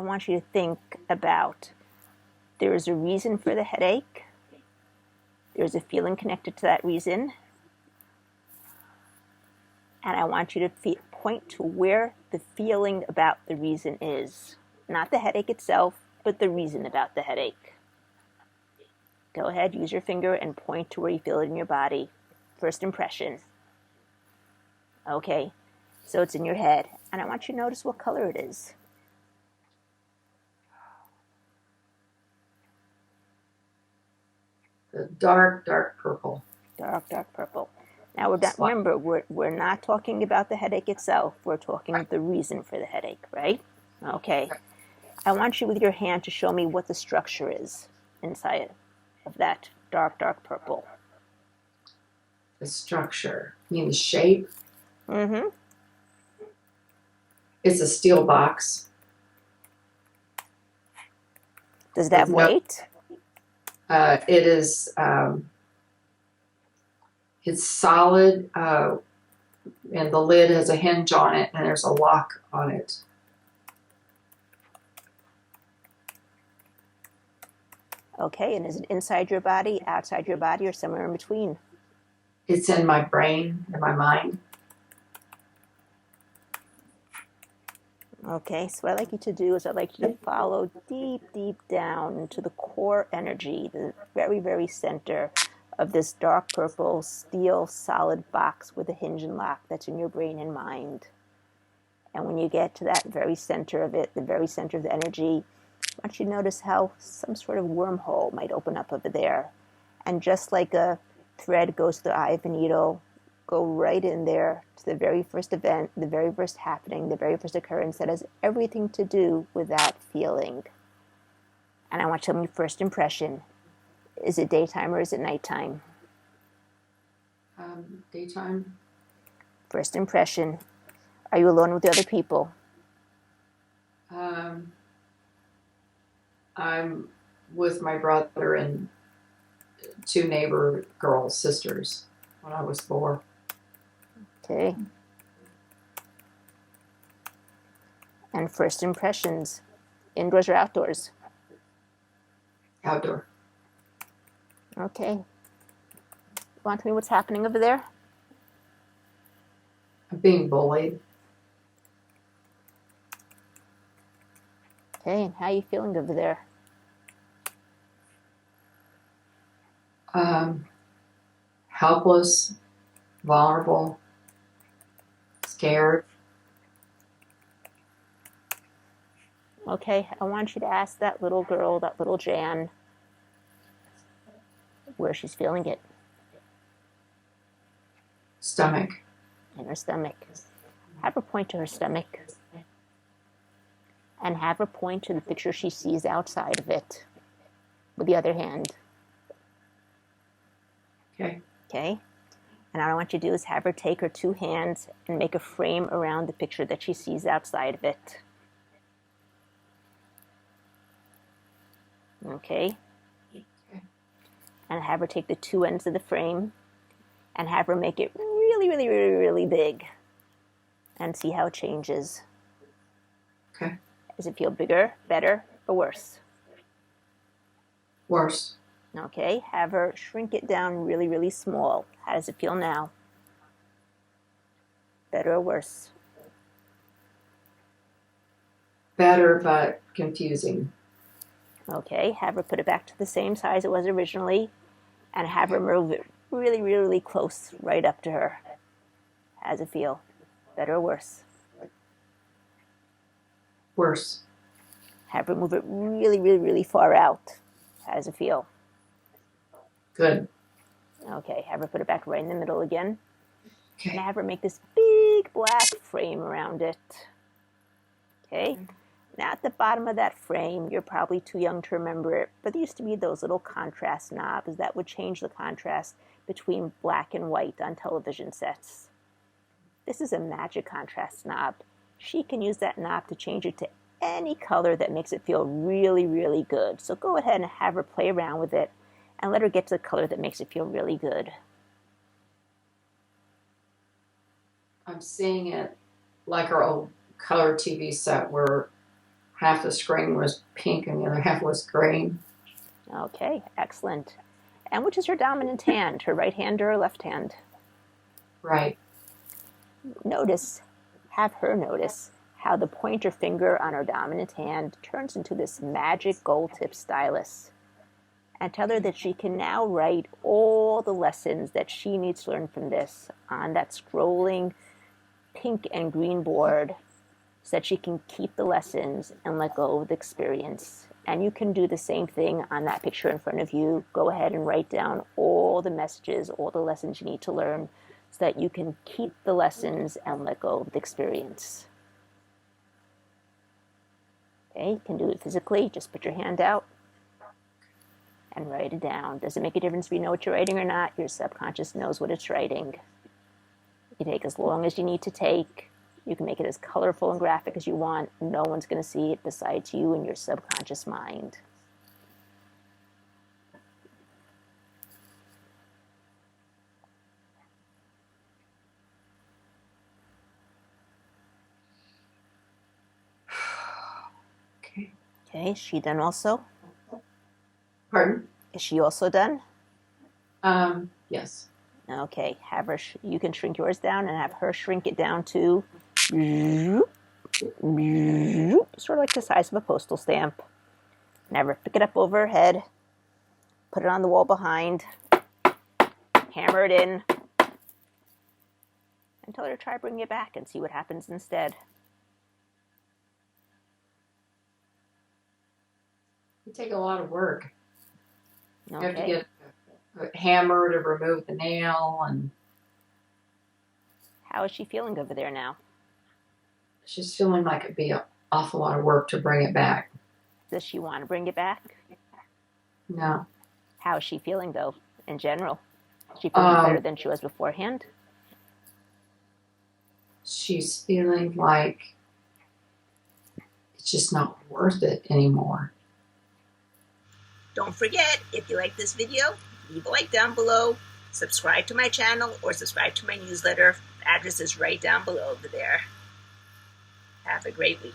want you to think about there is a reason for the headache. There's a feeling connected to that reason. And I want you to point to where the feeling about the reason is. Not the headache itself, but the reason about the headache. Go ahead, use your finger and point to where you feel it in your body. First impression. Okay, so it's in your head. And I want you to notice what color it is. The dark purple. Dark purple. Now, remember, we're not talking about the headache itself. We're talking the reason for the headache, right? Okay. I want you with your hand to show me what the structure is inside of that dark purple. The structure. You mean the shape? Mm-hmm. It's a steel box. Does that have weight? It is. It's solid, and the lid has a hinge on it, and there's a lock on it. Okay, and is it inside your body, outside your body, or somewhere in between? It's in my brain, in my mind. Okay, so what I'd like you to do is I'd like you to follow deep down into the core energy, the very center of this dark purple steel solid box with a hinge and lock that's in your brain and mind. And when you get to that very center of it, the very center of the energy, I want you to notice how some sort of wormhole might open up over there. And just like a thread goes to the eye of a needle, go right in there to the very first event, the very first happening, the very first occurrence that has everything to do with that feeling. And I want you to tell me first impression. Is it daytime or is it nighttime? Daytime. First impression. Are you alone with the other people? I'm with my brother and two neighbor girls, sisters, when I was 4. Okay. And first impressions, indoors or outdoors? Outdoor. Okay. You want to tell me what's happening over there? I'm being bullied. Okay, and how are you feeling over there? Helpless, vulnerable, scared. Okay, I want you to ask that little girl, that little Jan, where she's feeling it. Stomach. In her stomach. Have her point to her stomach. And have her point to the picture she sees outside of it with the other hand. Okay. Okay? And all I want you to do is have her take her 2 hands and make a frame around the picture that she sees outside of it. Okay? And have her take the 2 ends of the frame and have her make it really big and see how it changes. Okay. Does it feel bigger, better, or worse? Worse. Okay, have her shrink it down really small. How does it feel now? Better or worse? Better, but confusing. Okay, have her put it back to the same size it was originally and have her move it really close right up to her. How does it feel? Better or worse? Worse. Have her move it really far out. How does it feel? Good. Okay, have her put it back right in the middle again. Okay. And have her make this big black frame around it. Okay? Now at the bottom of that frame, you're probably too young to remember it, but there used to be those little contrast knobs that would change the contrast between black and white on television sets. This is a magic contrast knob. She can use that knob to change it to any color that makes it feel really good. So go ahead and have her play around with it and let her get to the color that makes it feel really good. I'm seeing it like our old color TV set where half the screen was pink and the other half was green. Okay, excellent. And which is her dominant hand, her right hand or her left hand? Right. Notice, have her notice how the pointer finger on her dominant hand turns into this magic gold tip stylus. And tell her that she can now write all the lessons that she needs to learn from this on that scrolling pink and green board so that she can keep the lessons and let go of the experience. And you can do the same thing on that picture in front of you. Go ahead and write down all the messages, all the lessons you need to learn so that you can keep the lessons and let go of the experience. Okay, you can do it physically. Just put your hand out and write it down. Does it make a difference if you know what you're writing or not? Your subconscious knows what it's writing. You take as long as you need to take. You can make it as colorful and graphic as you want. No one's going to see it besides you and your subconscious mind. Okay. Okay, is she done also? Pardon? Is she also done? Yes. Okay, have her. You can shrink yours down and have her shrink it down to sort of like the size of a postal stamp. Never pick it up over her head. Put it on the wall behind. Hammer it in. And tell her to try bringing it back and see what happens instead. It take a lot of work. Okay. You have to get a hammer to remove the nail, and how is she feeling over there now? she's feeling like it'd be an awful lot of work to bring it back. Does she want to bring it back? No. How is she feeling, though, in general? Is she feeling better than she was beforehand? She's feeling like it's just not worth it anymore. Don't forget, if you like this video, leave a like down below, subscribe to my channel, or subscribe to my newsletter. The address is right down below over there. Have a great week.